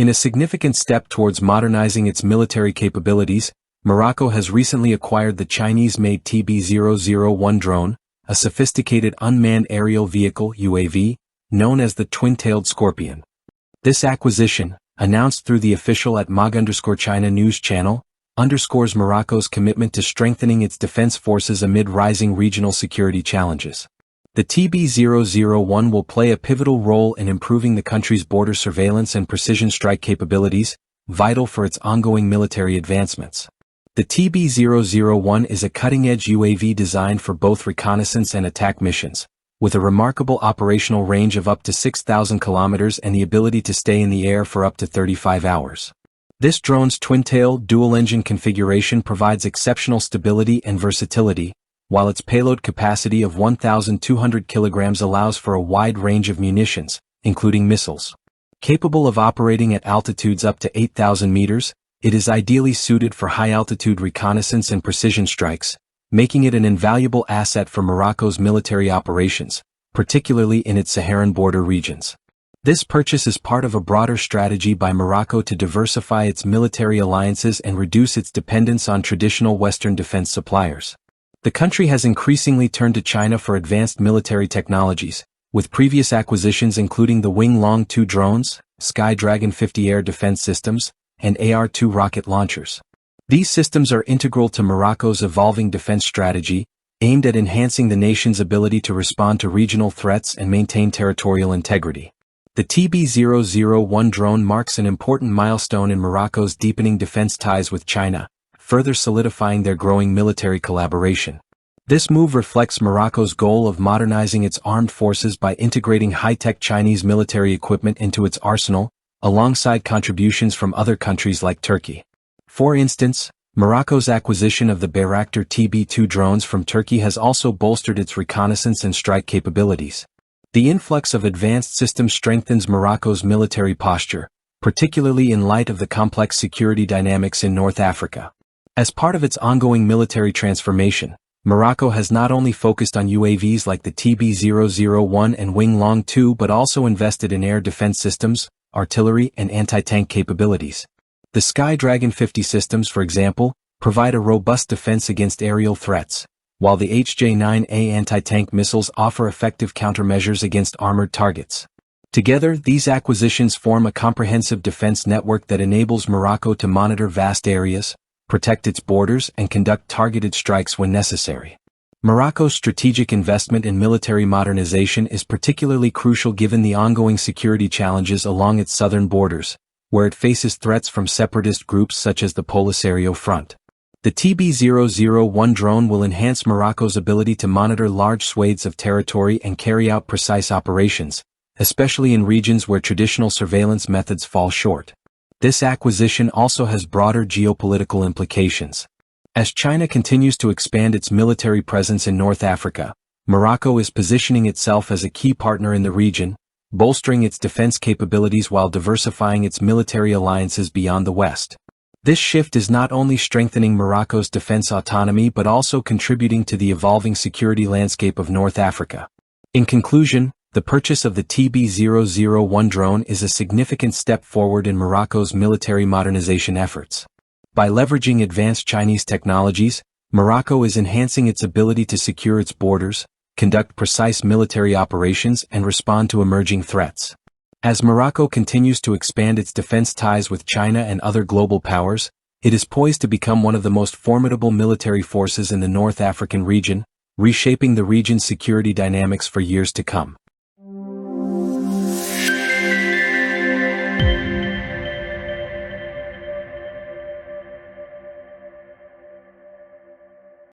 In a significant step towards modernizing its military capabilities, Morocco has recently acquired the Chinese-made TB001 drone, a sophisticated unmanned aerial vehicle (UAV), known as the twin-tailed Scorpion. This acquisition, announced through the official @Morocco-China news channel, underscores Morocco's commitment to strengthening its defense forces amid rising regional security challenges. The TB001 will play a pivotal role in improving the country's border surveillance and precision strike capabilities, vital for its ongoing military advancements. The TB001 is a cutting-edge UAV designed for both reconnaissance and attack missions, with a remarkable operational range of up to 6,000 kilometers and the ability to stay in the air for up to 35 hours. This drone's twin-tail, dual-engine configuration provides exceptional stability and versatility, while its payload capacity of 1,200 kilograms allows for a wide range of munitions, including missiles. Capable of operating at altitudes up to 8,000 meters, it is ideally suited for high-altitude reconnaissance and precision strikes, making it an invaluable asset for Morocco's military operations, particularly in its Saharan border regions. This purchase is part of a broader strategy by Morocco to diversify its military alliances and reduce its dependence on traditional Western defense suppliers. The country has increasingly turned to China for advanced military technologies, with previous acquisitions including the Wing Long 2 drones, Sky Dragon 50 air defense systems, and AR-2 rocket launchers. These systems are integral to Morocco's evolving defense strategy, aimed at enhancing the nation's ability to respond to regional threats and maintain territorial integrity. The TB001 drone marks an important milestone in Morocco's deepening defense ties with China, further solidifying their growing military collaboration. This move reflects Morocco's goal of modernizing its armed forces by integrating high-tech Chinese military equipment into its arsenal, alongside contributions from other countries like Turkey. For instance, Morocco's acquisition of the Bayraktar TB2 drones from Turkey has also bolstered its reconnaissance and strike capabilities. The influx of advanced systems strengthens Morocco's military posture, particularly in light of the complex security dynamics in North Africa. As part of its ongoing military transformation, Morocco has not only focused on UAVs like the TB001 and Wing Long 2 but also invested in air defense systems, artillery, and anti-tank capabilities. The Sky Dragon 50 systems, for example, provide a robust defense against aerial threats, while the HJ-9A anti-tank missiles offer effective countermeasures against armored targets. Together, these acquisitions form a comprehensive defense network that enables Morocco to monitor vast areas, protect its borders, and conduct targeted strikes when necessary. Morocco's strategic investment in military modernization is particularly crucial given the ongoing security challenges along its southern borders, where it faces threats from separatist groups such as the Polisario Front. The TB001 drone will enhance Morocco's ability to monitor large swathes of territory and carry out precise operations, especially in regions where traditional surveillance methods fall short. This acquisition also has broader geopolitical implications. As China continues to expand its military presence in North Africa, Morocco is positioning itself as a key partner in the region, bolstering its defense capabilities while diversifying its military alliances beyond the West. This shift is not only strengthening Morocco's defense autonomy but also contributing to the evolving security landscape of North Africa. In conclusion, the purchase of the TB001 drone is a significant step forward in Morocco's military modernization efforts. By leveraging advanced Chinese technologies, Morocco is enhancing its ability to secure its borders, conduct precise military operations, and respond to emerging threats. As Morocco continues to expand its defense ties with China and other global powers, it is poised to become one of the most formidable military forces in the North African region, reshaping the region's security dynamics for years to come.